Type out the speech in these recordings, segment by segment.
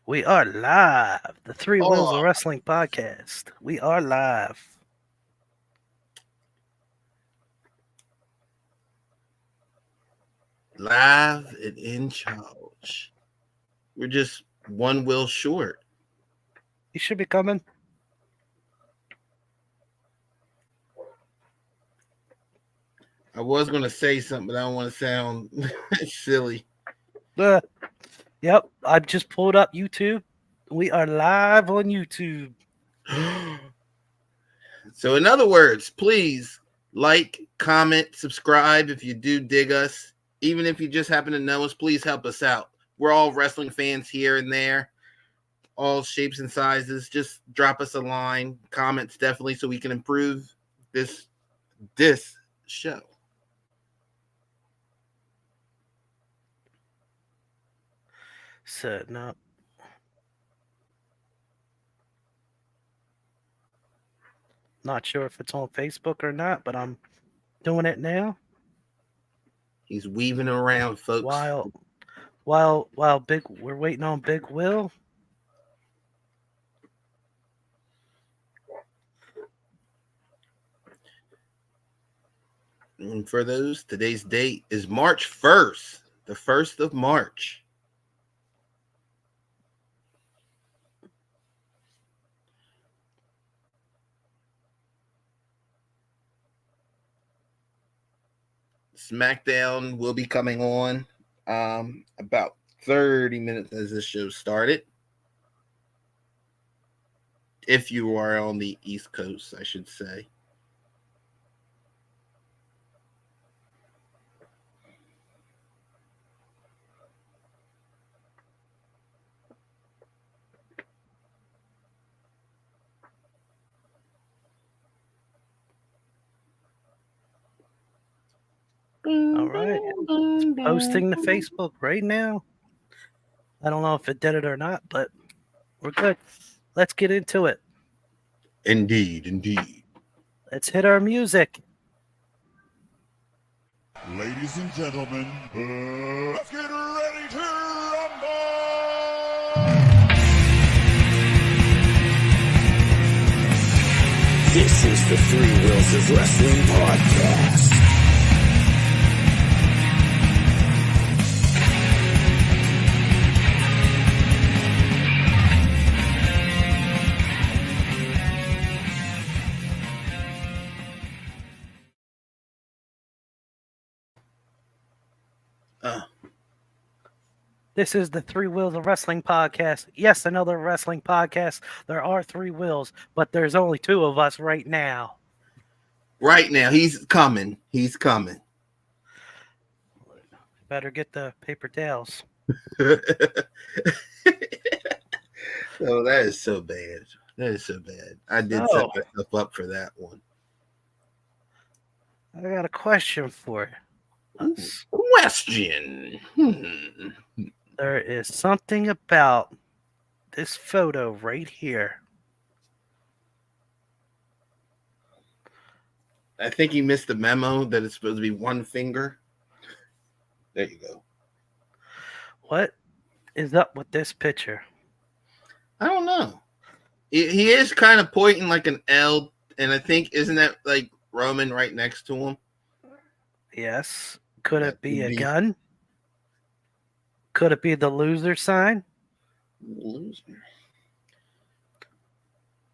We are live. The Three Wheels of Oh, Wrestling podcast. We are live. live and in charge. We're just one wheel short. You should be coming. I was going to say something, but I don't want to sound silly. Uh, yep, I just pulled up YouTube. We are live on YouTube. So, in other words, please like, comment, subscribe if you do dig us. Even if you just happen to know us, please help us out. We're all wrestling fans here and there, all shapes and sizes. Just drop us a line, comments definitely, so we can improve this show. Setting up. Not sure if it's on Facebook or not, but I'm doing it now. He's weaving around, folks. While we're waiting on Big Will. And for those, today's date is March 1st, the 1st of March. SmackDown will be coming on about 30 minutes as this show started. If you are on the East Coast, I should say. All right. It's posting to Facebook right now. I don't know if it did it or not, but we're good. Let's get into it. Indeed. Let's hit our music. Ladies and gentlemen, let's get ready to rumble! This is the Three Wheels of Wrestling podcast. This is the Three Wheels of Wrestling podcast. Yes, another wrestling podcast. There are three wheels, but there's only two of us right now. Right now, he's coming. He's coming. Better get the paper towels. Oh, that is so bad. That is so bad. I did set myself up for that one. I got a question for us. Question. There is something about this photo right here. I think he missed the memo that it's supposed to be one finger. There you go. What is up with this picture? I don't know. He is kind of pointing like an L, and I think, isn't that like Roman right next to him? Yes. Could it be a gun? Could it be the loser sign? Loser.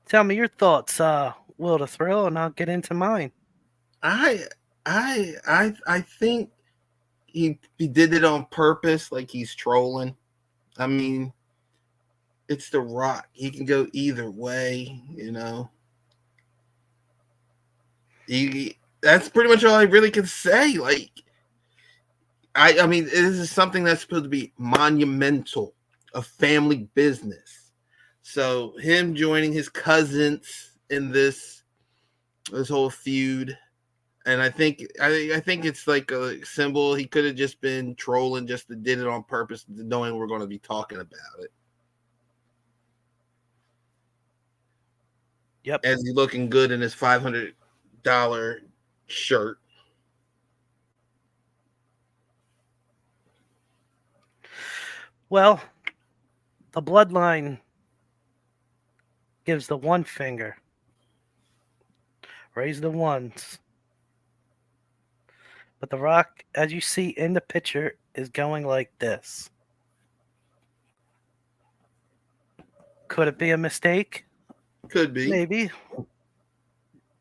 Tell me your thoughts, Will to Thrill, and I'll get into mine. I think he did it on purpose, like he's trolling. I mean, it's The Rock. He can go either way, you know. That's pretty much all I really can say. Like, I mean, this is something that's supposed to be monumental, a family business. So him joining his cousins in this whole feud, and I think it's like a symbol. He could have just been trolling, just did it on purpose, knowing we're going to be talking about it. Yep. As he looking good in his $500 shirt. Well, The bloodline gives the one finger. Raise the ones. But The Rock, as you see in the picture, is going like this. Could it be a mistake? Could be. Maybe.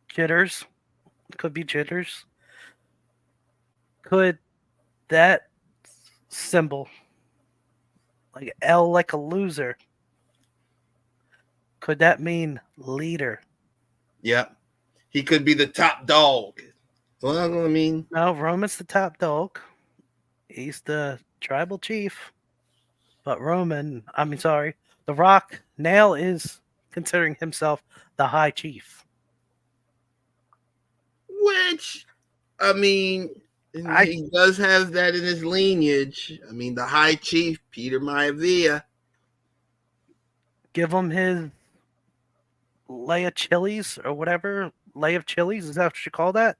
Jitters. Could be jitters. Could that symbol, like L like a loser, could that mean leader? Yep. He could be the top dog. Well, I mean, No, Roman's the top dog. He's the tribal chief. But The Rock now is considering himself the high chief. which, I mean, he does have that in his lineage. I mean, the High Chief, Peter Maivia. Give him his lay of chilies or whatever. Lay of chilies, is that what you call that?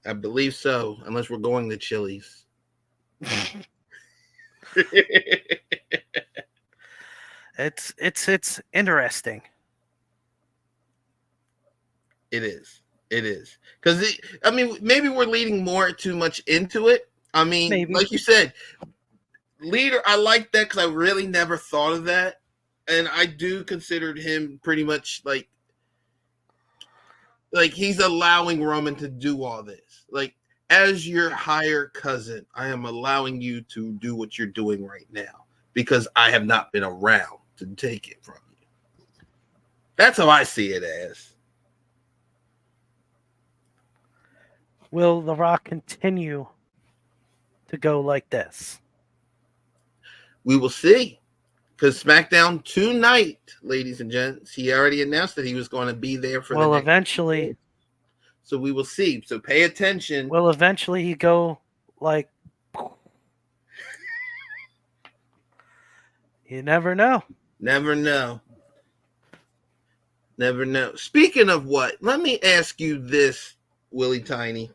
I believe so, unless we're going to Chili's. It's interesting. It is. It is. Because, I mean, maybe we're leading too much into it. I mean, Maybe. like you said, leader, I like that because I really never thought of that. And I do consider him pretty much like he's allowing Roman to do all this. Like, as your higher cousin, I am allowing you to do what you're doing right now because I have not been around to take it from you. That's how I see it as. Will The Rock continue to go like this? We will see. Because SmackDown tonight, ladies and gents, he already announced that he was going to be there for Well, the next eventually. episode. So we will see. So pay attention. Will eventually he go like? You never know. Never know. Never know. Speaking of what, let me ask you this, Willie Tiny.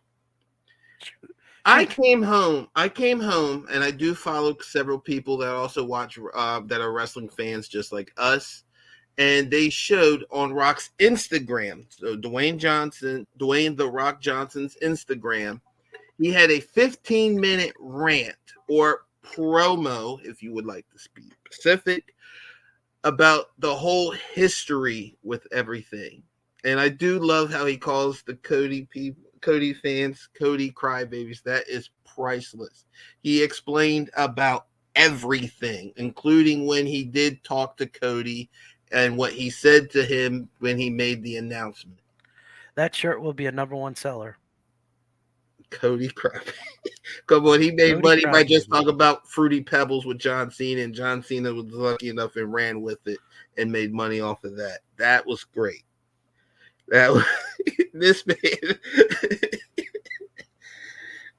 I came home, and I do follow several people that also watch, that are wrestling fans just like us. And they showed on Rock's Instagram, so Dwayne The Rock Johnson's Instagram, he had a 15-minute rant or promo, if you would like to be specific, about the whole history with everything. And I do love how he calls the Cody fans Cody crybabies. That is priceless. He explained about everything, including when he did talk to Cody and what he said to him when he made the announcement. That shirt will be a #1 seller. Cody crybaby. Come on, he made Cody money by crybaby. just talking about Fruity Pebbles with John Cena, and John Cena was lucky enough and ran with it and made money off of that. That was great. That was, this man.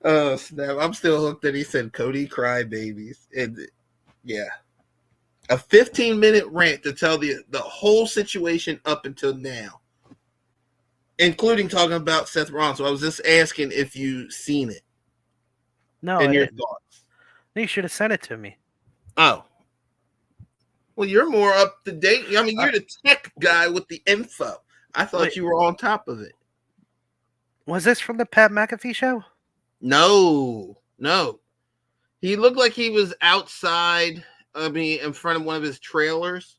Oh snap! I'm still hooked that he said Cody crybabies, and yeah, a 15-minute rant to tell the whole situation up until now, including talking about Seth Rollins. So I was just asking if you seen it. No, and I your didn't. thoughts. You should have sent it to me. Oh, well, you're more up to date. I mean, you're the tech guy with the info. I thought you were on top of it. Was this from the Pat McAfee show? No. He looked like he was outside, in front of one of his trailers.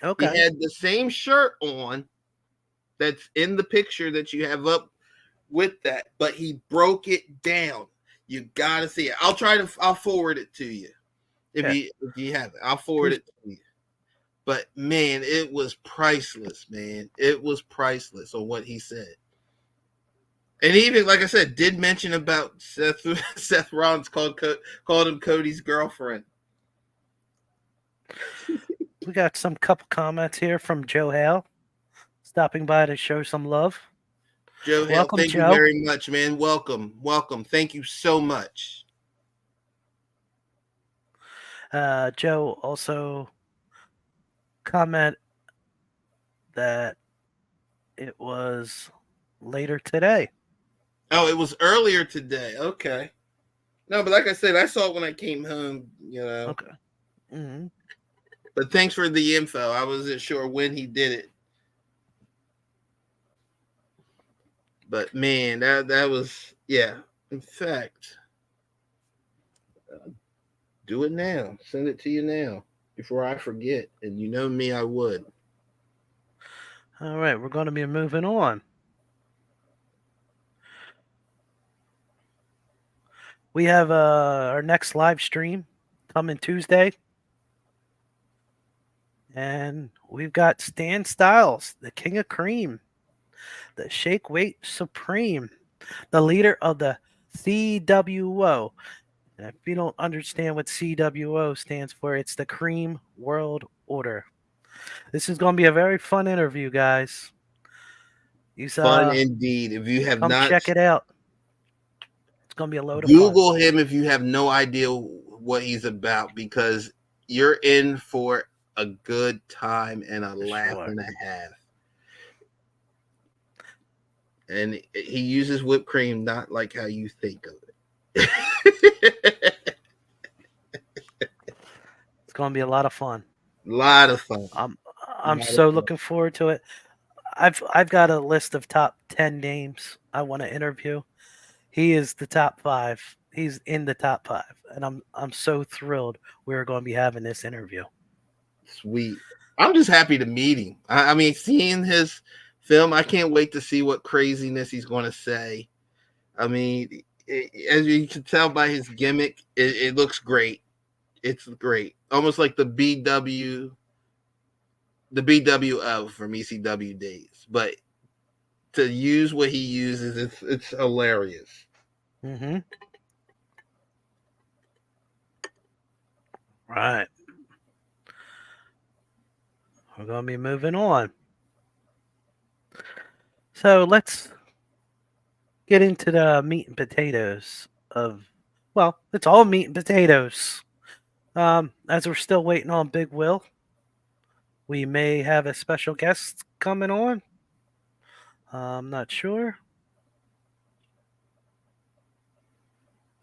Okay. He had the same shirt on that's in the picture that you have up with that, but he broke it down. You got to see it. I'll forward it to you. If you have it, I'll forward it to you. But man, it was priceless, man. It was priceless on what he said. And even, like I said, did mention about Seth Rollins called him Cody's girlfriend. We got some couple comments here from Joe Hale, stopping by to show some love. Joe Hale, Welcome, thank Joe. you very much, man. Welcome. Thank you so much. Joe also comment that it was later today. Oh, it was earlier today. Okay. No, but like I said, I saw it when I came home, Okay. Mm-hmm. But thanks for the info. I wasn't sure when he did it. But man, that was In fact, do it now. Send it to you now before I forget. And you know me, I would. All right, we're going to be moving on. We have our next live stream coming Tuesday. And we've got Stan Styles, the King of Cream, the Shake Weight Supreme, the leader of the CWO. And if you don't understand what CWO stands for, it's the Cream World Order. This is going to be a very fun interview, guys. He's, Fun indeed. If you have come not check it out. It's going to be a load of fun. Google him if you have no idea what he's about, because you're in for a good time and a laugh Sure. and a half. And he uses whipped cream not like how you think of it. It's going to be a lot of fun. A lot of fun. I'm so looking forward to it. I've got a list of top 10 names I want to interview. He is the top 5. He's in the top 5, and I'm so thrilled we're going to be having this interview. Sweet. I'm just happy to meet him. I mean, seeing his film, I can't wait to see what craziness he's going to say. I mean, as you can tell by his gimmick, it looks great. It's great, almost like the BWO from ECW days. But to use what he uses, it's hilarious. Mm-hmm. Right. We're going to be moving on. So let's get into the meat and potatoes of, well, it's all meat and potatoes. As we're still waiting on Big Will, we may have a special guest coming on. I'm not sure.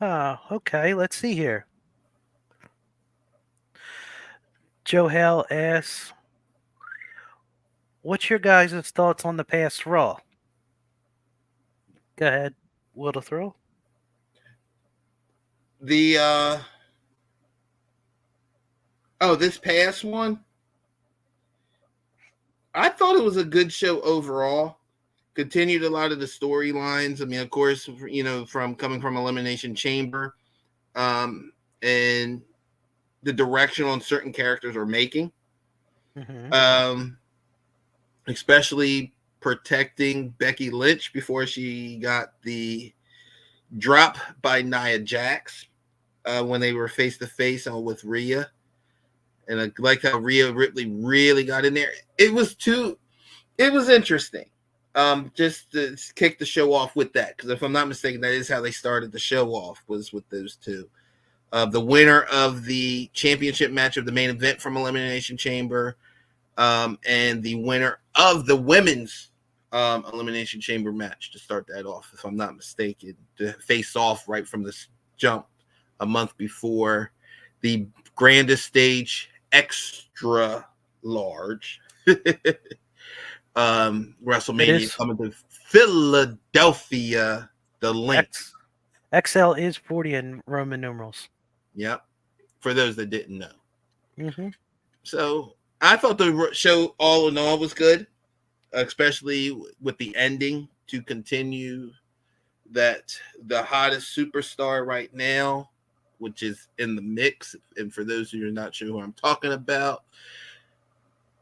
Okay, let's see here. Joe Hale asks, what's your guys' thoughts on the past Raw? Go ahead, Will to Thrill. This past one, I thought it was a good show overall. Continued a lot of the storylines. I mean, of course, from coming from Elimination Chamber, and the direction on certain characters are making. Mm-hmm. Especially protecting Becky Lynch before she got the drop by Nia Jax when they were face to face with Rhea. And I liked how Rhea Ripley really got in there. It was interesting. Just to kick the show off with that, because if I'm not mistaken, that is how they started the show off, was with those two. The winner of the championship match of the main event from Elimination Chamber, and the winner of the women's Elimination Chamber match to start that off, if I'm not mistaken, to face off right from the jump a month before the grandest stage extra large WrestleMania coming to Philadelphia. The link XL is 40 in Roman numerals. Yep. For those that didn't know. Mm-hmm. So I thought the show all in all was good, especially with the ending to continue that the hottest superstar right now, which is in the mix. And for those who are not sure who I'm talking about,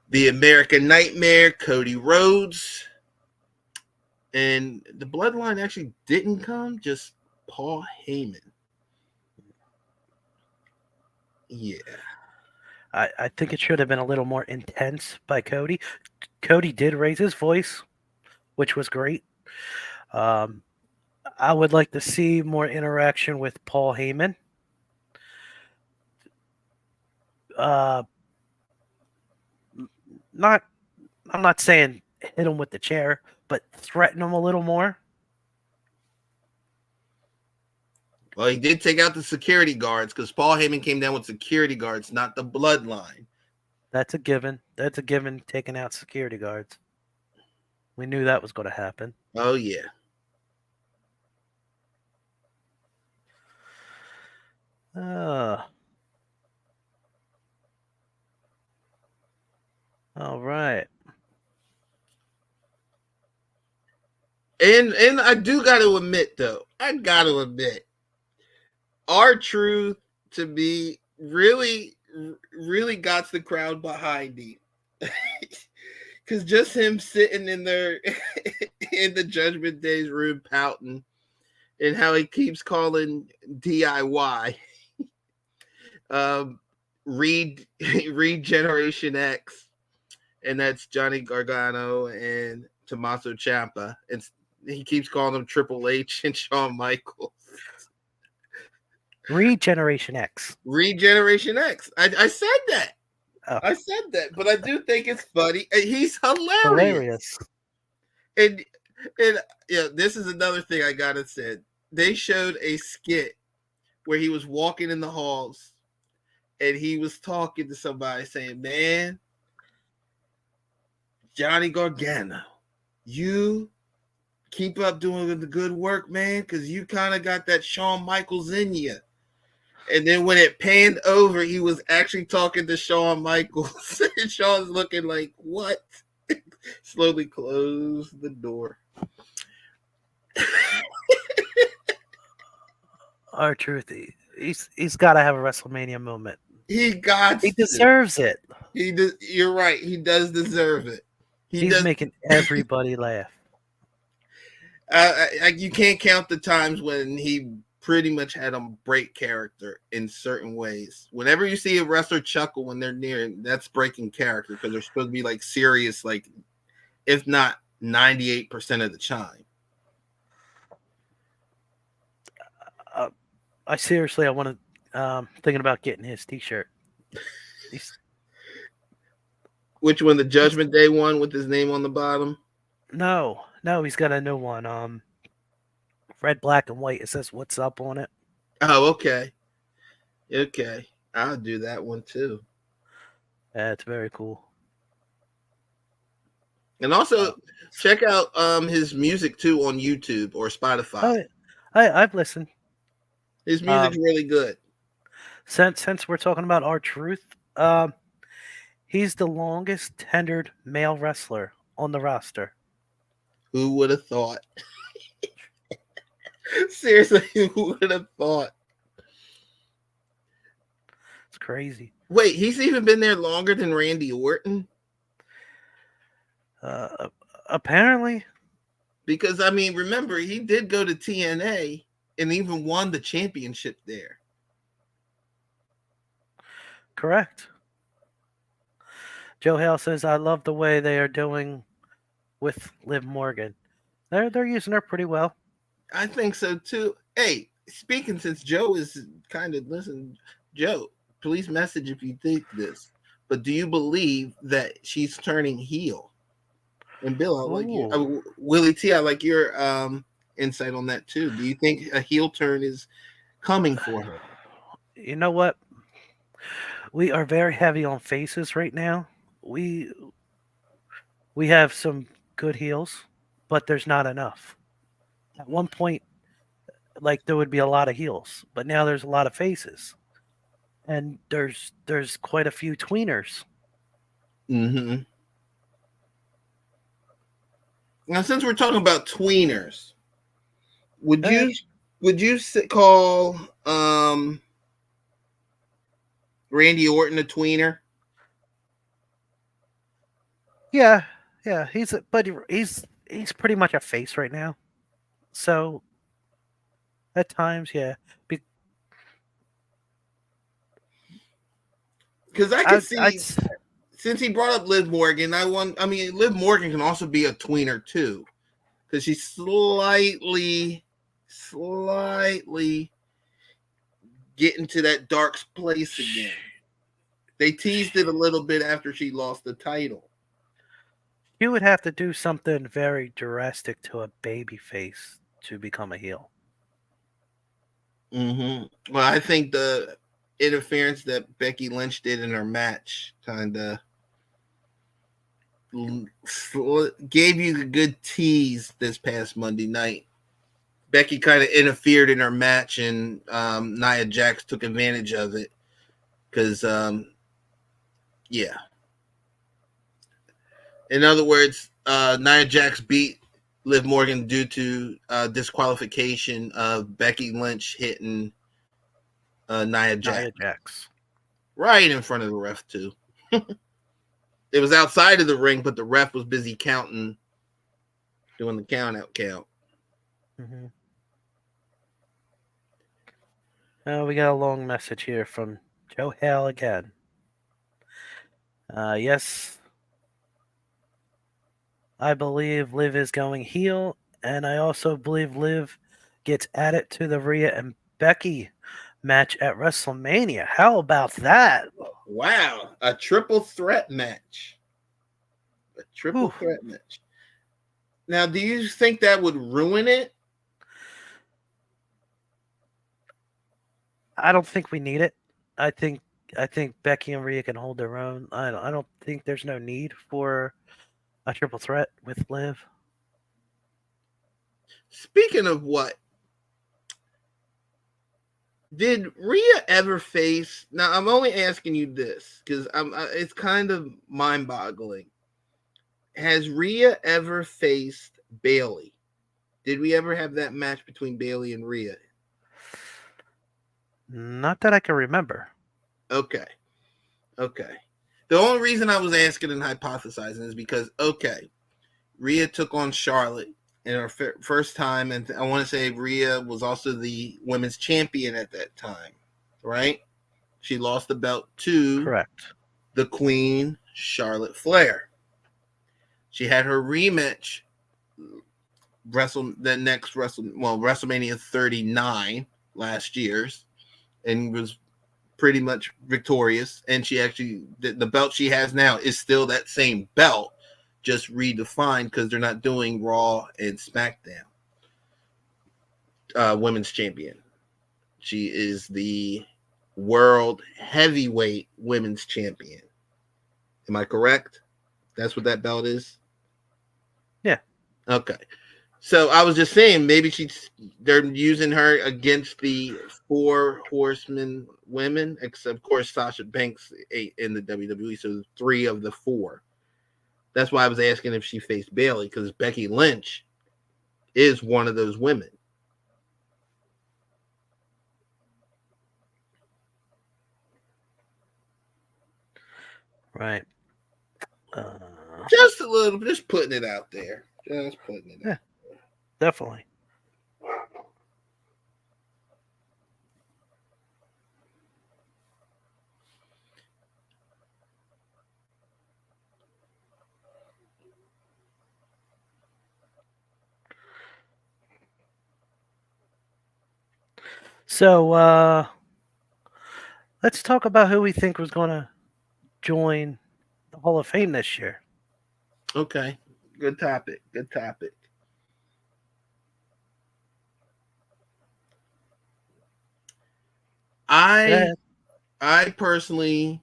the American Nightmare, Cody Rhodes. And the Bloodline actually didn't come, just Paul Heyman. Yeah. I think it should have been a little more intense by Cody. Cody did raise his voice, which was great. I would like to see more interaction with Paul Heyman. I'm not saying hit him with the chair, but threaten him a little more. Well, he did take out the security guards, because Paul Heyman came down with security guards, not the Bloodline. That's a given. That's a given. Taking out security guards. We knew that was going to happen. Oh yeah. Uh, all right. And I do got to admit though, our truth to me really got the crowd behind him. Because just him sitting in there in the Judgment Day's room pouting, and how he keeps calling DIY, read read Generation X, and that's Johnny Gargano and Tommaso Ciampa, and he keeps calling them Triple H and Shawn Michaels. Regeneration X. Regeneration X. I said that. Oh, I said that, but I do think it's funny. And he's hilarious. hilarious. And yeah, this is another thing I gotta say. They showed a skit where he was walking in the halls and he was talking to somebody saying, "Man, Johnny Gargano, you keep up doing the good work, man, because you kind of got that Shawn Michaels in you." And then when it panned over, he was actually talking to Shawn Michaels. And Shawn's looking like, what? Slowly close the door. Our truth. He's got to have a WrestleMania moment. He got He deserves it. You're right. He does deserve it. He's making everybody laugh. You can't count the times when he pretty much had him break character in certain ways. Whenever you see a wrestler chuckle when they're near, that's breaking character because they're supposed to be like serious, like if not 98% of the time. I seriously, I want to thinking about getting his T-shirt. Which one? The Judgment Day one with his name on the bottom? No, he's got a new one. Red, black, and white. It says "What's up" on it. Oh, okay. I'll do that one too. Yeah, it's very cool. And also check out his music too on YouTube or Spotify. Oh, I've listened. His music's really good. Since we're talking about our truth, he's the longest tenured male wrestler on the roster. Who would have thought? Seriously, who would have thought? It's crazy. Wait, he's even been there longer than Randy Orton? Apparently. Because, I mean, remember, he did go to TNA and even won the championship there. Correct. Joe Hale says, "I love the way they are doing with Liv Morgan. They're using her pretty well." I think so too. Hey, speaking since Joe is kind of listen, Joe, please message if you think this. But do you believe that she's turning heel? And Bill, I like your Willie T. I like your insight on that too. Do you think a heel turn is coming for her? You know what? We are very heavy on faces right now. We have some good heels, but there's not enough. At one point, like there would be a lot of heels, but now there's a lot of faces, and there's quite a few tweeners. Mm-hmm. Now, since we're talking about tweeners, would you call Randy Orton a tweener? Yeah, he's pretty much a face right now. So at times, yeah. Because I can see since he brought up Liv Morgan, Liv Morgan can also be a tweener too, because she's slightly getting to that dark place again. They teased it a little bit after she lost the title. You would have to do something very drastic to a baby face to become a heel. Mm-hmm. Well, I think the interference that Becky Lynch did in her match kind of gave you the good tease this past Monday night. Becky kind of interfered in her match, and Nia Jax took advantage of it because, yeah. In other words, Nia Jax beat Liv Morgan due to disqualification of Becky Lynch hitting Nia Jax Nia Jax. right in front of the ref too. It was outside of the ring, but the ref was busy doing the count. Mm-hmm. We got a long message here from Joe Hale again. Yes, I believe Liv is going heel, and I also believe Liv gets added to the Rhea and Becky match at WrestleMania. How about that? Wow, a triple threat match. Whew. Now, do you think that would ruin it? I don't think we need it. I think Becky and Rhea can hold their own. I don't think there's no need for a triple threat with Liv. Speaking of what, did Rhea ever face? Now, I'm only asking you this because it's kind of mind-boggling. Has Rhea ever faced Bayley? Did we ever have that match between Bayley and Rhea? Not that I can remember. Okay. The only reason I was asking and hypothesizing is because, Rhea took on Charlotte in her first time, and I want to say Rhea was also the women's champion at that time, right? She lost the belt to Correct. the Queen, Charlotte Flair. She had her rematch WrestleMania 39 last year's, and was pretty much victorious. And she actually, the belt she has now is still that same belt, just redefined because they're not doing Raw and SmackDown. Women's champion. She is the world heavyweight women's champion. Am I correct? That's what that belt is? Yeah. Okay. So I was just saying, maybe they're using her against the 4 horsemen women, except of course Sasha Banks in the WWE, so 3 of the 4. That's why I was asking if she faced Bayley, because Becky Lynch is one of those women. Right. Just a little, just putting it out there. Just putting it out. Definitely. So let's talk about who we think was going to join the Hall of Fame this year. Okay. Good topic. I personally,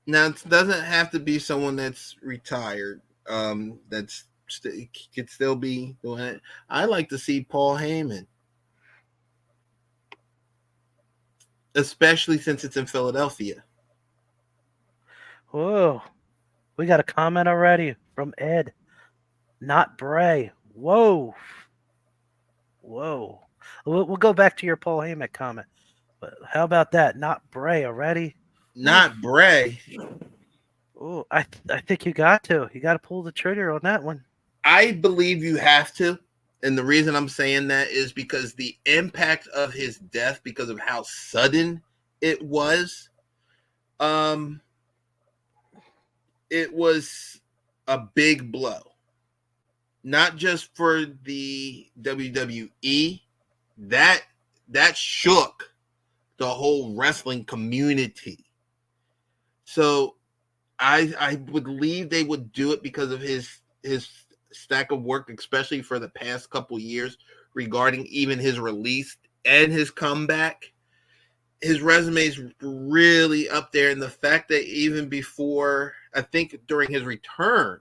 now it doesn't have to be someone that's retired. That's could still be doing it. I like to see Paul Heyman, especially since it's in Philadelphia. Whoa. We got a comment already from Ed. Not Bray. Whoa. We'll go back to your Paul Heyman comment. But how about that? Not Bray already? Not Bray. Oh, I think you got to. You got to pull the trigger on that one. I believe you have to. And the reason I'm saying that is because the impact of his death, because of how sudden it was a big blow. Not just for the WWE, that shook the whole wrestling community. So I would believe they would do it because of his stack of work, especially for the past couple years, regarding even his release and his comeback. His resume is really up there, and the fact that even before I think during his return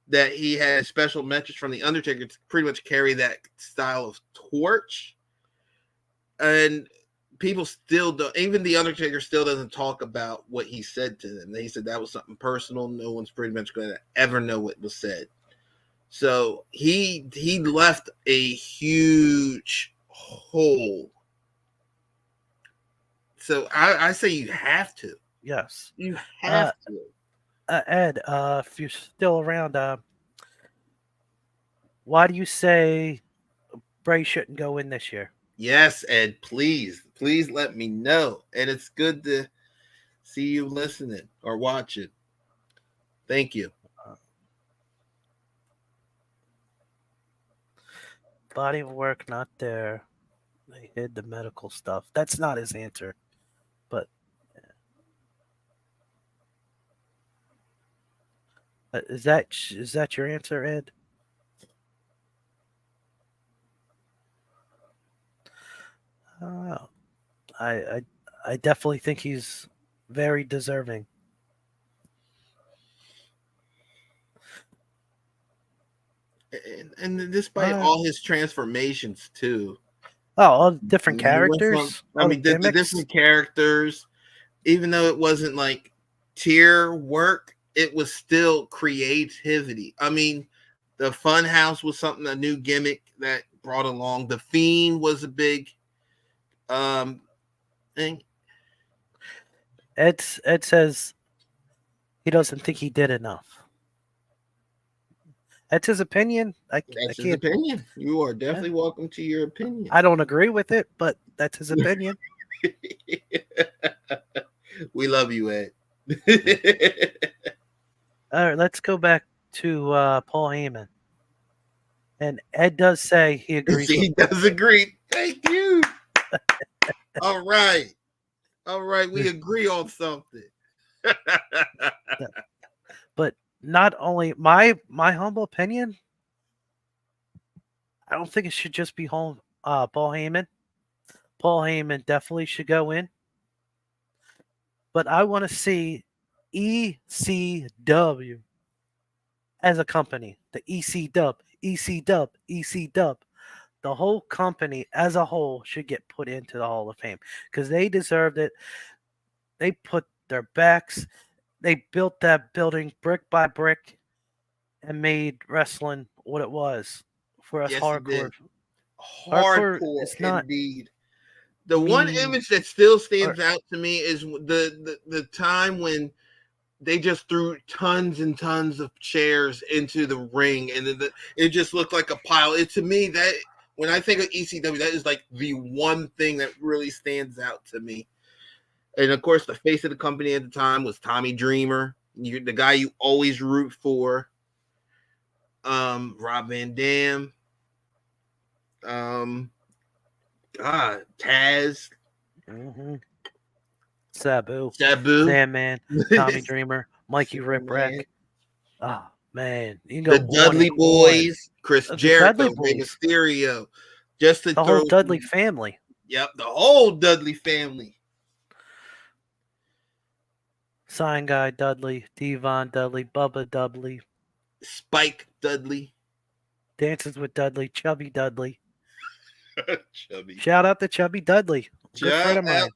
that he had a special message from the Undertaker to pretty much carry that style of torch. And people still don't, even the Undertaker still doesn't talk about what he said to them. He said that was something personal. No one's pretty much going to ever know what was said. So he left a huge hole. So I say you have to. Yes. You have to. Ed, if you're still around, why do you say Bray shouldn't go in this year? Yes, Ed, please let me know. And it's good to see you listening or watching. Thank you. Body of work not there. They hid the medical stuff. That's not his answer. But is that your answer, Ed? Oh, I definitely think he's very deserving. And despite all his transformations too. Oh, all the different He went from, characters. I mean, the different characters, even though it wasn't like tier work, it was still creativity. I mean, the Fun House was something, a new gimmick that brought along. The Fiend was a big thing. Ed says he doesn't think he did enough. That's his opinion. That's his opinion. You are definitely welcome to your opinion. I don't agree with it, but that's his opinion. We love you, Ed. All right, let's go back to Paul Heyman. And Ed does say he agrees. He does agree. Thank you. All right. We agree on something. But not only my humble opinion, I don't think it should just be Paul Heyman. Paul Heyman definitely should go in. But I want to see ECW as a company. The ECW. The whole company as a whole should get put into the Hall of Fame because they deserved it. They put their backs, they built that building brick by brick and made wrestling what it was for us hardcore. Hardcore is not indeed. The one image that still stands out to me is the time when they just threw tons and tons of chairs into the ring, and it just looked like a pile. To me, that when I think of ECW, that is like the one thing that really stands out to me. And of course, the face of the company at the time was Tommy Dreamer, the guy you always root for. Rob Van Dam. Taz. Mm-hmm. Sabu. Sandman. Tommy Dreamer. Mikey Ripwreck. Oh, man. You can go the Dudley Boys. Chris Jericho. Rey Mysterio. Just to the whole Dudley family. Yep, the whole Dudley family. Sign Guy Dudley. Devon Dudley. Bubba Dudley. Spike Dudley. Dances with Dudley. Chubby Dudley. Chubby. Shout out to Chubby Dudley. Good friend of mine.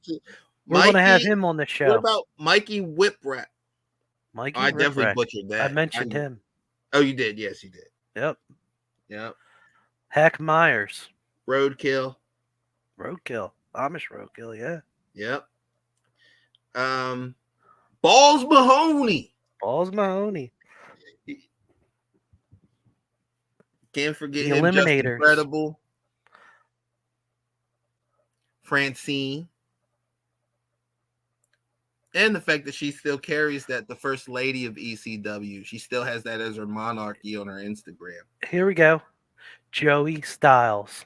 We're going to have him on the show. What about Mikey Whipwreck? I definitely butchered that. I mentioned him. Oh, you did? Yes, you did. Yep. Hack Myers. Roadkill. Amish Roadkill, yeah. Yep. Balls Mahoney. Can't forget the him. Eliminators. Incredible. Francine. And the fact that she still carries that, the first lady of ECW. She still has that as her monarchy on her Instagram. Here we go. Joey Styles.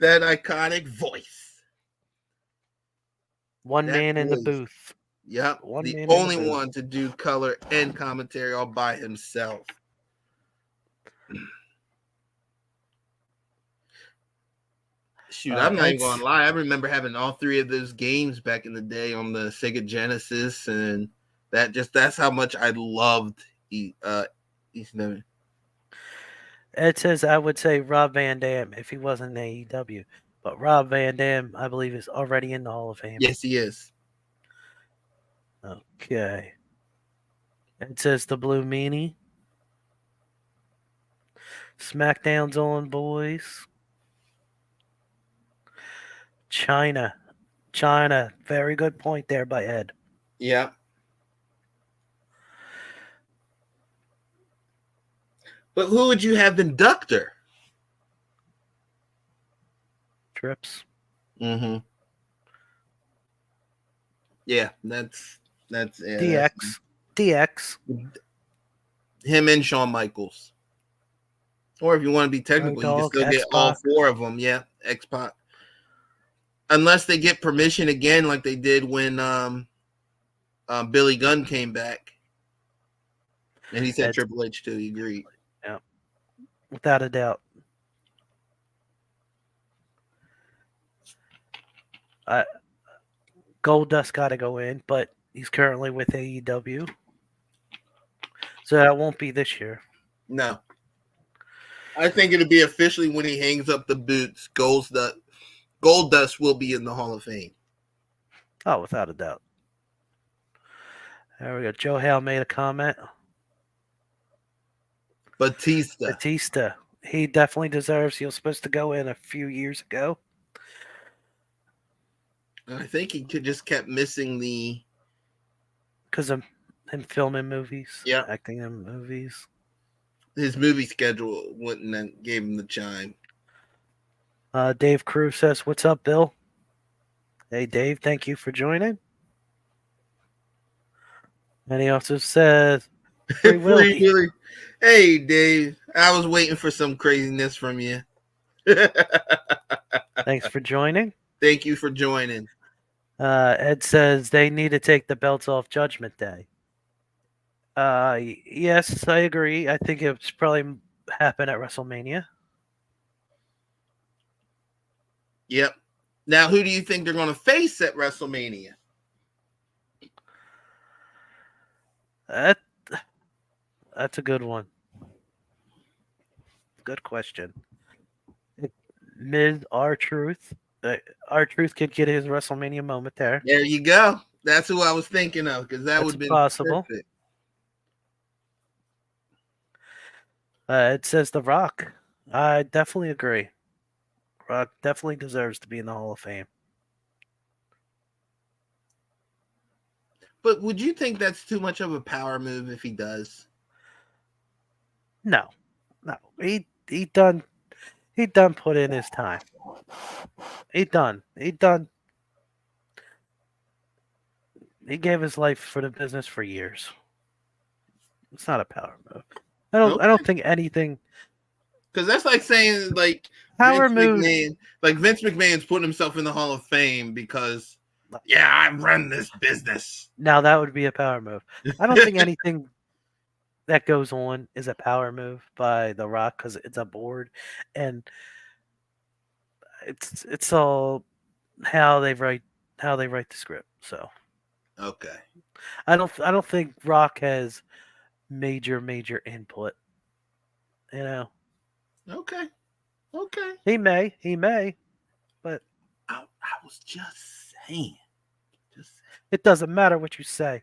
That iconic voice. One man in the booth. Yep. The only one to do color and commentary all by himself. Shoot, I'm not even It's gonna lie. I remember having all three of those games back in the day on the Sega Genesis, and that's how much I loved East Never. it says I would say Rob Van Dam if he wasn't in AEW, but Rob Van Dam I believe is already in the Hall of Fame. Yes, he is. Okay. It says the Blue Meanie. SmackDown's on, boys. China. China. Very good point there by Ed. Yeah. But who would you have been Doctor? Trips. Mm-hmm. Yeah, that's DX. DX. him and Shawn Michaels. Or if you want to be technical, you can Dog, still get X-Pac. all four of them. Yeah, X-Pac. Unless they get permission again, like they did when Billy Gunn came back. And he said Triple H too. He agreed. Yeah. Without a doubt. Goldust got to go in, but he's currently with AEW. So that won't be this year. No. I think it'll be officially when he hangs up the boots. Goldust will be in the Hall of Fame. Oh, without a doubt. There we go. Joe Hale made a comment. Batista. He definitely deserves. He was supposed to go in a few years ago. I think he just kept missing the. Because of him filming movies. Yeah. Acting in movies. His movie schedule wouldn't have gave him the chime. Dave Cruz says, "What's up, Bill?" Hey, Dave. Thank you for joining. And he also says, "Free Willy." Willy. Hey, Dave. I was waiting for some craziness from you. Thanks for joining. Thank you for joining. Ed says they need to take the belts off Judgment Day. Yes, I agree. I think it's probably happen at WrestleMania. Yep. Now, who do you think they're going to face at WrestleMania? That's a good one. Good question. Miz R-Truth. R-Truth could get his WrestleMania moment there. There you go. That's who I was thinking of because that would have been possible. perfect. It says The Rock. I definitely agree. Rock definitely deserves to be in the Hall of Fame. But would you think that's too much of a power move if he does? No. He done put in his time. He done. He gave his life for the business for years. It's not a power move. I don't think anything. Because that's like saying like Power Vince move. McMahon, like Vince McMahon's putting himself in the Hall of Fame because I run this business. Now that would be a power move. I don't think anything that goes on is a power move by The Rock because it's a board and it's all how they write the script. So Okay. I don't think Rock has major input. You know. Okay. He may, but I was just saying. it doesn't matter what you say.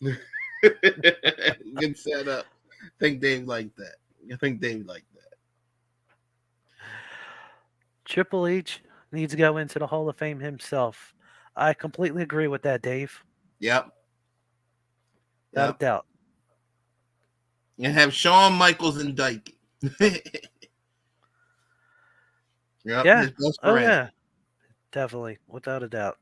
Good setup. I think Dave liked that. Triple H needs to go into the Hall of Fame himself. I completely agree with that, Dave. Yep. Without a doubt. And have Shawn Michaels and Dyke. Yep, Yeah. his best Oh friend. yeah. Definitely. Without a doubt.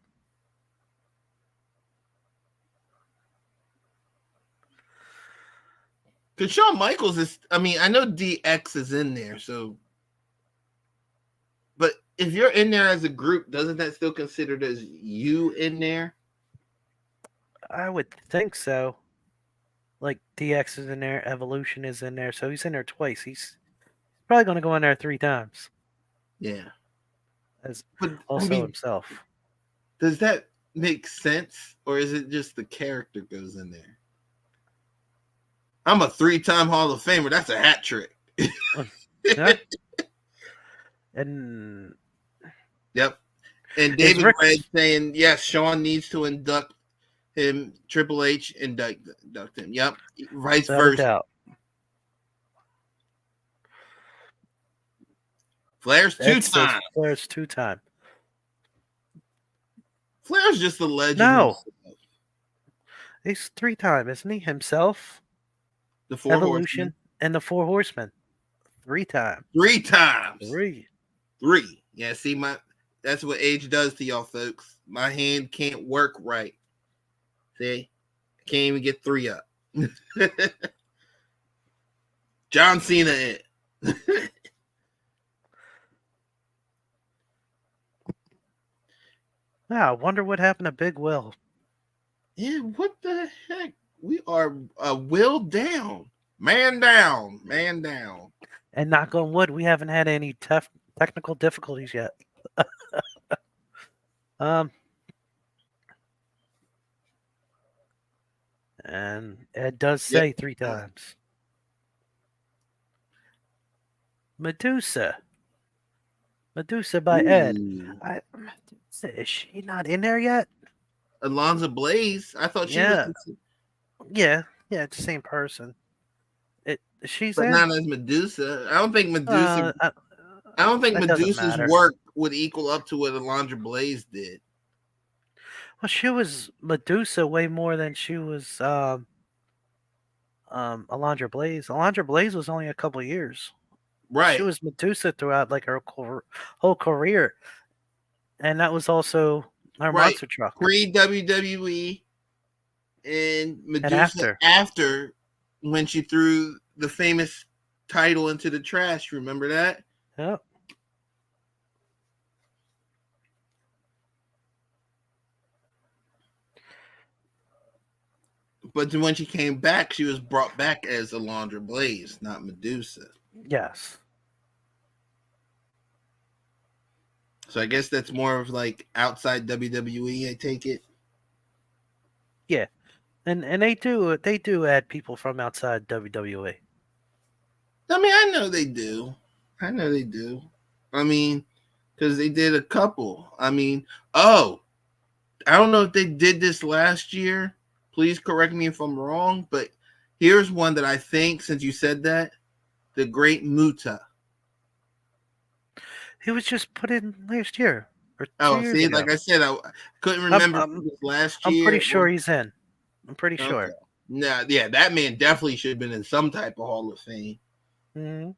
Because Shawn Michaels is, I mean, I know DX is in there, so. But if you're in there as a group, doesn't that still considered as you in there? I would think so. Like DX is in there, Evolution is in there, so he's in there twice. He's probably going to go in there 3 times. Yeah. as But I also mean, himself. does that make sense, or is it just the character goes in there? I'm a 3-time Hall of Famer. That's a hat trick. Yeah, and Yep. And is David Red Rick's saying, yes, Sean needs to induct him. Triple H induct him. Yep. Vice without a versa. doubt. Flair's Ed 2 says times. Flair's 2-time. Flair's just a legend No, himself. he's 3-time, isn't he? Himself, The Four Evolution, Horsemen. and the Four Horsemen. 3-time. 3 times. 3. 3. Yeah, see, that's what age does to y'all folks. My hand can't work right. See? I can't even get 3 up. John Cena in. Yeah, I wonder what happened to Big Will. Yeah, what the heck? We are will down. Man down. Man down. And knock on wood, we haven't had any technical difficulties yet. Um, and Ed does Yep. say 3 times. Medusa by Ed. Ooh. Medusa, is she not in there yet? Alonzo Blaze. I thought she Yeah. was, Yeah, it's the same person. She's but in. not as Medusa. I don't think Medusa. I I don't think that doesn't Medusa's matter. work would equal up to what Alondra Blaze did. Well, she was Medusa way more than she was Alondra Blaze. Alondra Blaze was only a couple years. Right. She was Medusa throughout like her whole career, and that was also her Right. monster truck. Pre WWE and Medusa after. after when she threw the famous title into the trash. Remember that? Yeah. But then when she came back, she was brought back as Alondra Blaze, not Medusa. Yes. So I guess that's more of like outside WWE, I take it. Yeah. And they do add people from outside WWE. I mean, I know they do. I know they do. I mean, because they did a couple. I mean, I don't know if they did this last year. Please correct me if I'm wrong, but here's one that I think, since you said that, the Great Muta. He was just put in last year or 2 Oh, years see, ago. like I said, I couldn't remember if it was last year. I'm pretty sure he's in. I'm pretty Okay. sure. No, yeah, that man definitely should have been in some type of Hall of Fame. Mm-hmm.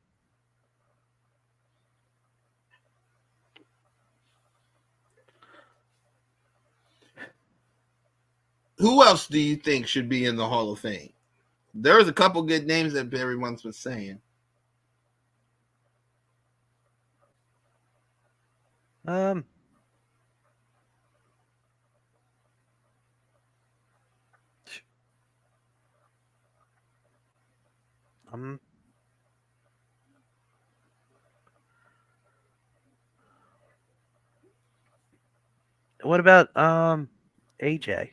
Who else do you think should be in the Hall of Fame? There's a couple good names that everyone's been saying. What about AJ?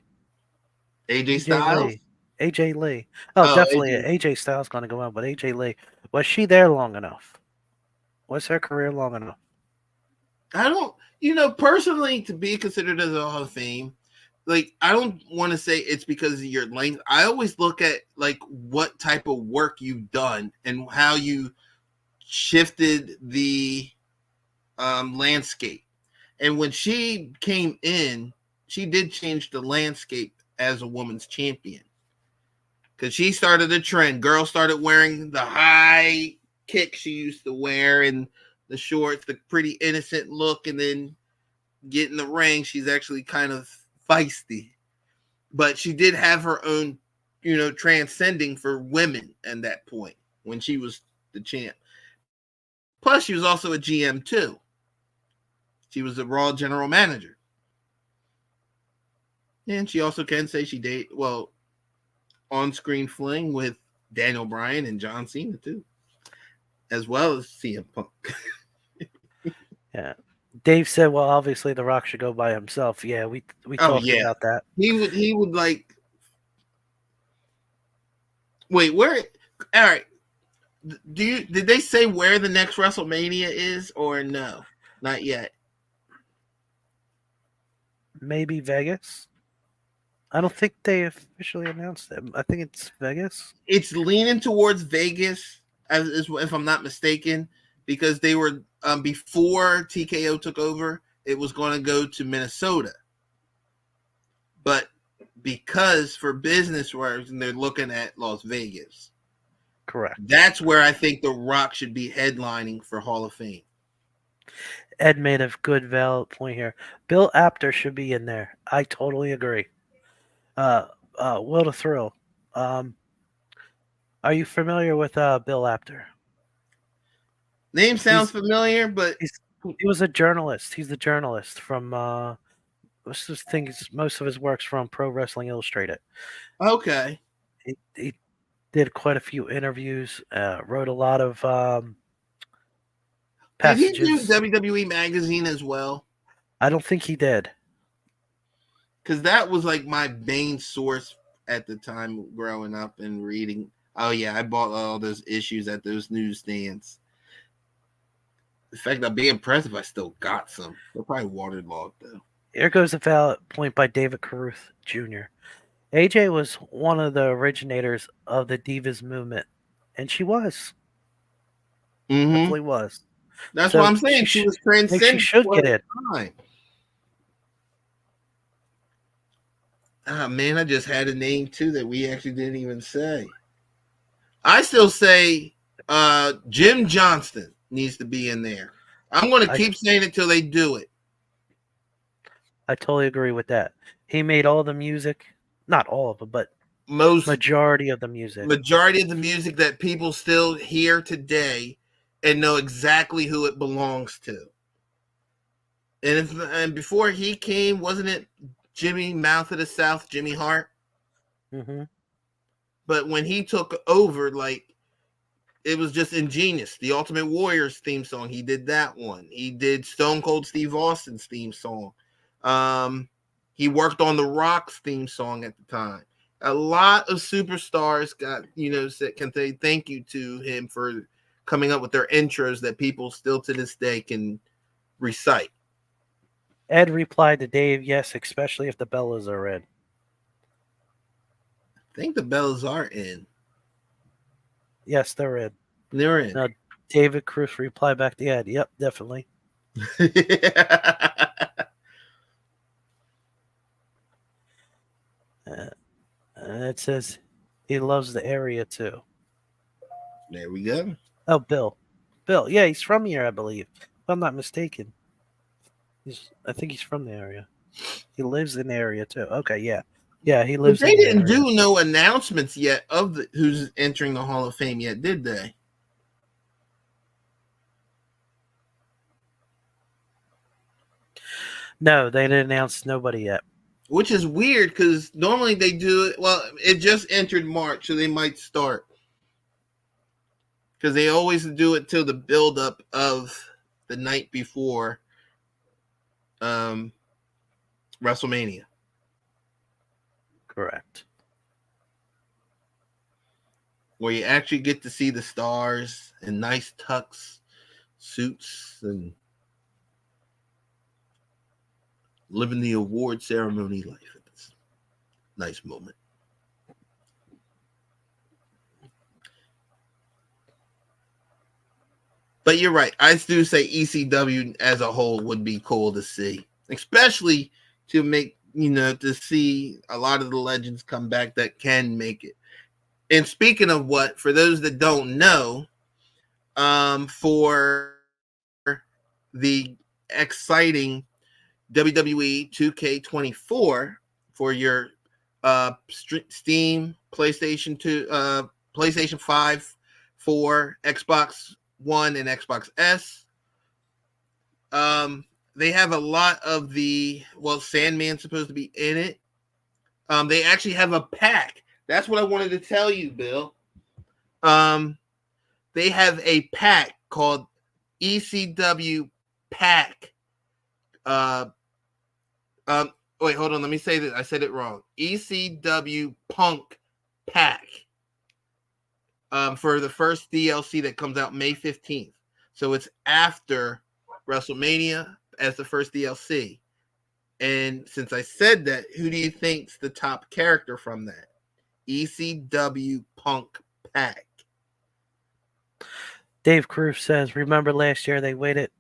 AJ Styles? Lee. AJ Lee. Oh, definitely AJ Styles going to go out, but AJ Lee, was she there long enough? Was her career long enough? I don't, personally, to be considered as a Hall of Fame, like, I don't want to say it's because of your length. I always look at, like, what type of work you've done and how you shifted the landscape. And when she came in, she did change the landscape as a woman's champion. Because she started a trend. Girls started wearing the high kick she used to wear and the shorts, the pretty innocent look, and then get in the ring. She's actually kind of feisty. But she did have her own, transcending for women at that point when she was the champ. Plus, she was also a GM too. She was a Raw general manager. And she also can say she dated, on-screen fling with Daniel Bryan and John Cena too, as well as CM Punk. Yeah. Dave said, "Well, obviously, The Rock should go by himself." Yeah, we Oh talked yeah, about that. he would like. Wait, where? All right. Did they say where the next WrestleMania is or no? Not yet. Maybe Vegas. I don't think they officially announced it. I think it's Vegas. It's leaning towards Vegas, if I'm not mistaken, because they were before TKO took over. It was going to go to Minnesota, but because for business reasons they're looking at Las Vegas. Correct. That's where I think The Rock should be headlining for Hall of Fame. Ed made a good, valid point here. Bill Apter should be in there. I totally agree. Will the Thrill. Um, are you familiar with Bill Apter? Name sounds He's familiar, but he was a journalist. He's the journalist from most of his works from Pro Wrestling Illustrated. okay. He did quite a few interviews. Wrote a lot of Did he do passages. WWE Magazine as well? I don't think he did. Because that was like my main source at the time growing up and reading. Oh yeah, I bought all those issues at those newsstands. In fact, I'd be impressed if I still got some. They're probably waterlogged though. Here goes a valid point by David Caruth Jr. AJ was one of the originators of the Divas movement, and she was. Definitely was. That's So what I'm saying. She was I think she transcendent should for get her in. time. Ah man, I just had a name too that we actually didn't even say. I still say Jim Johnston needs to be in there. I'm going to I keep saying it till they do it. I totally agree with that. He made all the music, not all of it, but Most majority of the music. majority of the music that people still hear today and know exactly who it belongs to. And before he came, wasn't it Jimmy Mouth of the South, Jimmy Hart? Hmm. But when he took over, like it was just ingenious. The Ultimate Warriors theme song, he did that one. He did Stone Cold Steve Austin's theme song. He worked on The Rock's theme song at the time. A lot of superstars got, can say thank you to him for coming up with their intros that people still to this day can recite. Ed replied to Dave, yes, especially if the Bellas are in. I think the Bells are in. Yes, they're in. They're in. Now, David Cruz replied back to Ed, yep, definitely. And it says he loves the area too. There we go. Oh, Bill. Bill, yeah, he's from here, I believe. If I'm not mistaken. I think he's from the area. He lives in the area too. Okay, yeah. Yeah, he But lives they in the didn't area. do no announcements yet of who's entering the Hall of Fame yet, did they? No, they didn't announce nobody yet. Which is weird because normally they do it. Well, it just entered March, so they might start. Because they always do it till the buildup of the night before WrestleMania. Correct. Where you actually get to see the stars in nice tux, suits, and living the award ceremony life. It's a nice moment. But you're right. I do say ECW as a whole would be cool to see, especially to make, to see a lot of the legends come back that can make it. And speaking of what, for those that don't know, for the exciting WWE 2K24 for your Steam, PlayStation 2, PlayStation 5, 4, Xbox One, and Xbox S. They have a lot of Sandman's supposed to be in it. They actually have a pack. That's what I wanted to tell you, Bill. They have a pack called ECW Pack Uh, um, wait, hold on. Let me say that I said it wrong. ECW Punk Pack. For the first DLC that comes out May 15th. So it's after WrestleMania as the first DLC. And since I said that, who do you think's the top character from that? ECW Punk Pack. Dave Cruz says, "Remember last year they waited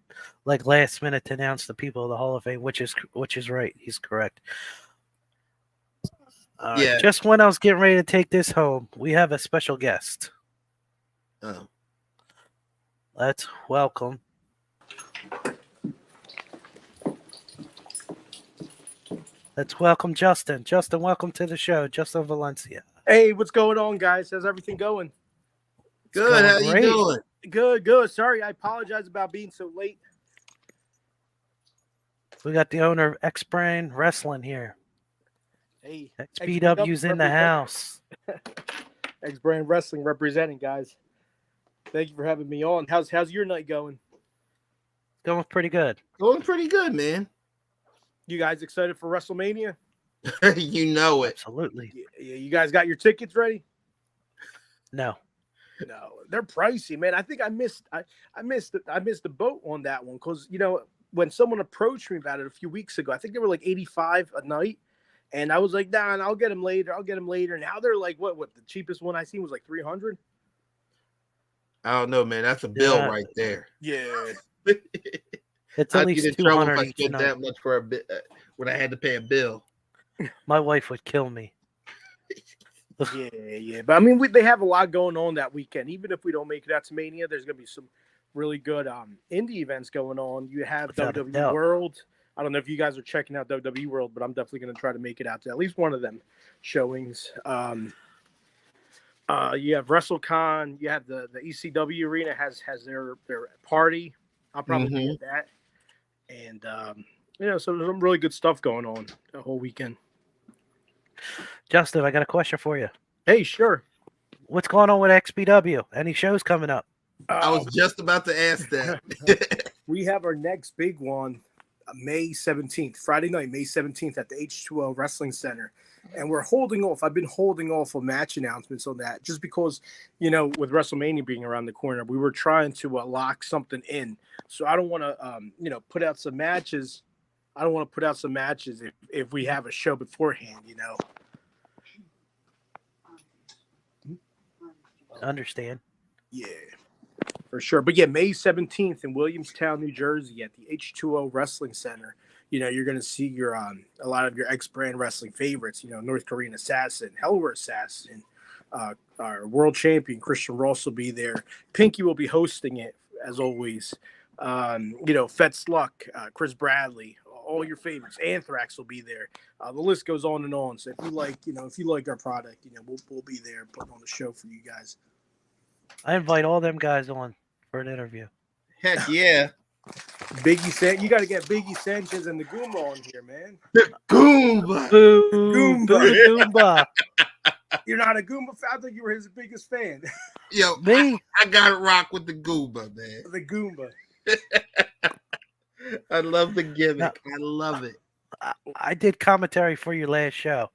like last minute to announce the people of the Hall of Fame," which is right. He's correct. All right. Yeah. Just when I was getting ready to take this home, we have a special guest. Oh. Let's welcome Justin. Justin, welcome to the show. Justin Valencia. Hey, what's going on, guys? How's everything going? Good. How great. you doing? Good. Sorry, I apologize about being so late. We got the owner of X Brain Wrestling here. Hey, XPW's in the house. X Brand Wrestling representing, guys. Thank you for having me on. How's your night going? Going pretty good. Going pretty good, man. You guys excited for WrestleMania? You know it. Absolutely. You guys got your tickets ready? No. No, they're pricey, man. I think I missed the boat on that one because when someone approached me about it a few weeks ago, I think they were like $85 a night, and I was like, "Nah, I'll get them later." Now they're like, what? The cheapest one I seen was like $300. I don't know, man. That's a bill Yeah. right there. Yeah. It's at I'd least get in trouble if $200 I each spent night. that much for a bit when I had to pay a bill. My wife would kill me. Yeah. But I mean, they have a lot going on that weekend. Even if we don't make it out to Mania, there's going to be some really good indie events going on. You have Without a WWE doubt. World. I don't know if you guys are checking out WWE World, but I'm definitely going to try to make it out to at least one of them showings. You have WrestleCon. You have the ECW Arena has their party. I'll probably be at that. And so there's some really good stuff going on the whole weekend. Justin, I got a question for you. Hey, sure. What's going on with XPW? Any shows coming up? I was just about to ask that. We have our next big one, May 17th, Friday night, May 17th at the H2O Wrestling Center. And we're holding off. I've been holding off on match announcements on that just because, with WrestleMania being around the corner, we were trying to lock something in. So I don't want to, put out some matches. I don't want to put out some matches if we have a show beforehand, Understand. Yeah, for sure. But yeah, May 17th in Williamstown, New Jersey at the H2O Wrestling Center. You're going to see your a lot of your X-Brand wrestling favorites, North Korean Assassin, Hellwear Assassin, our world champion, Christian Ross will be there. Pinky will be hosting it, as always. Fetz Luck, Chris Bradley, all your favorites. Anthrax will be there. The list goes on and on. So if you like our product, we'll be there putting on the show for you guys. I invite all them guys on for an interview. Heck yeah. You got to get Biggie Sanchez and the Goomba on here, man. Goomba. Boom, Goomba. Goomba. You're not a Goomba fan? I thought you were his biggest fan. Yo, Me? I got to rock with the Goomba, man. The Goomba. I love the gimmick. I love it. I did commentary for your last show.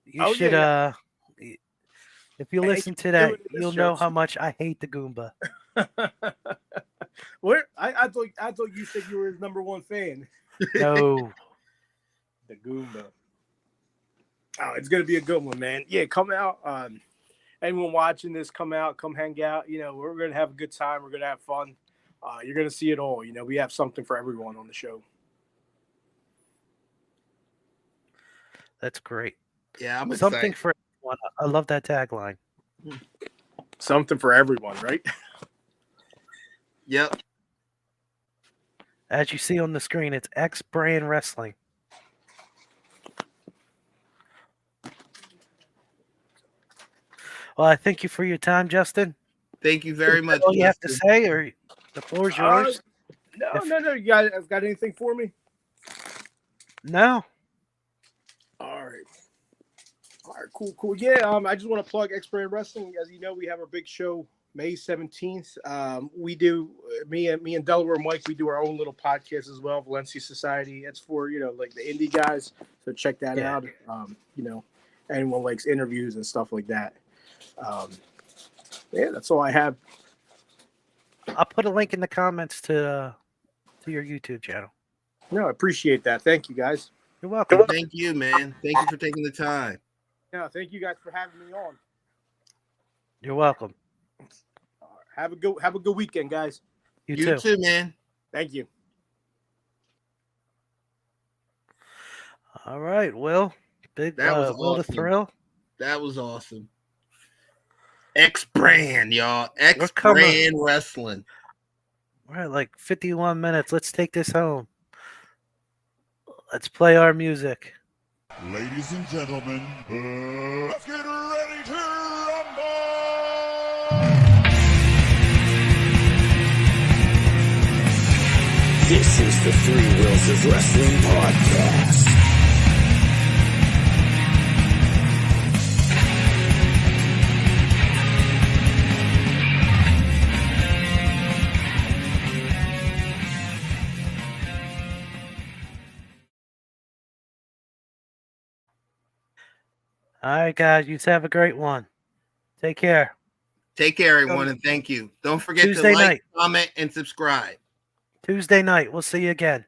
You should, if you listen to that, you'll know how much I hate the Goomba. Where I thought you said you were his number one fan. No. The Goomba. Oh, it's gonna be a good one, man. Yeah, come out. Anyone watching this, come out, come hang out. We're gonna have a good time. We're gonna have fun. You're gonna see it all. We have something for everyone on the show. That's great. Yeah, I'm Something excited. for everyone. I love that tagline. Something for everyone, right? Yep. As you see on the screen, it's X Brand Wrestling. Well, I thank you for your time, Justin. Thank you very much. All you have to Justin. say, or the floor is yours? No. You guys got anything for me? No. All right, cool. Yeah, I just want to plug X Brand Wrestling. As you know, we have our big show May 17th. We do me and Delaware Mike. We do our own little podcast as well, Valencia Society. It's for like the indie guys. So check that Yeah. out. Anyone likes interviews and stuff like that. Yeah, that's all I have. I'll put a link in the comments to your YouTube channel. No, I appreciate that. Thank you guys. You're welcome. Thank you, man. Thank you for taking the time. Yeah, thank you guys for having me on. You're welcome. Have a good weekend, guys. You too, man. Thank you. All right, Will. Big That was Will the awesome. Thrill. That was awesome. X Brand, y'all. X We're coming. Brand Wrestling. We're at like 51 minutes. Let's take this home. Let's play our music. Ladies and gentlemen, let's get ready to rumble! This is the Three Wheels of Wrestling podcast. All right, guys. You have a great one. Take care. Take care, everyone, and thank you. Don't forget Tuesday to like, night. comment, and subscribe. Tuesday night. We'll see you again.